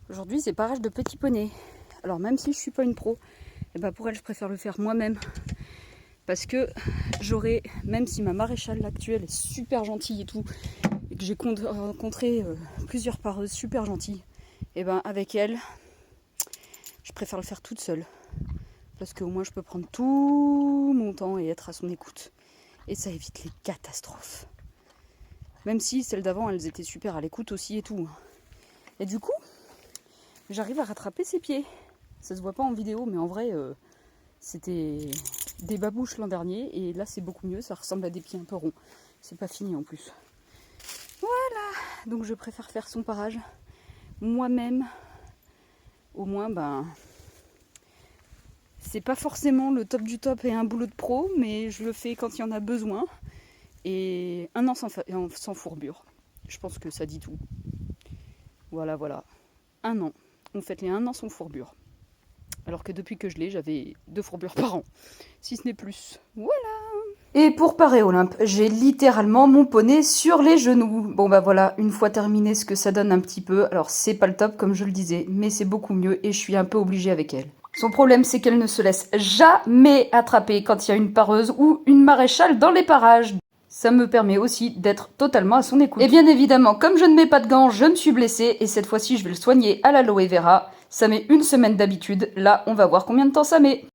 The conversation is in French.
Aujourd'hui, c'est parage de petit poney. Alors même si je suis pas une pro, et ben pour elle, je préfère le faire moi-même. Parce que j'aurais, même si ma maréchale actuelle est super gentille et tout, et que j'ai rencontré plusieurs pareuses super gentilles, et ben avec elle, je préfère le faire toute seule. Parce qu'au moins je peux prendre tout mon temps et être à son écoute. Et ça évite les catastrophes. Même si celles d'avant, elles étaient super à l'écoute aussi et tout. Et du coup, j'arrive à rattraper ses pieds. Ça se voit pas en vidéo, mais en vrai, c'était des babouches l'an dernier. Et là, c'est beaucoup mieux. Ça ressemble à des pieds un peu ronds. C'est pas fini en plus. Voilà. Donc je préfère faire son parage moi-même. Au moins, ben... c'est pas forcément le top du top et un boulot de pro, mais je le fais quand il y en a besoin. Et un an sans fourbure. Je pense que ça dit tout. Voilà, voilà. Un an. On fête les 1 an sans fourbure. Alors que depuis que je l'ai, j'avais 2 fourbures par an. Si ce n'est plus. Voilà. Et pour parer Olympe, j'ai littéralement mon poney sur les genoux. Bon bah voilà, une fois terminé ce que ça donne un petit peu. Alors c'est pas le top comme je le disais, mais c'est beaucoup mieux et je suis un peu obligée avec elle. Son problème c'est qu'elle ne se laisse jamais attraper quand il y a une pareuse ou une maréchale dans les parages. Ça me permet aussi d'être totalement à son écoute. Et bien évidemment, comme je ne mets pas de gants, je me suis blessée et cette fois-ci je vais le soigner à l'aloe vera. Ça met 1 semaine d'habitude. Là, on va voir combien de temps ça met.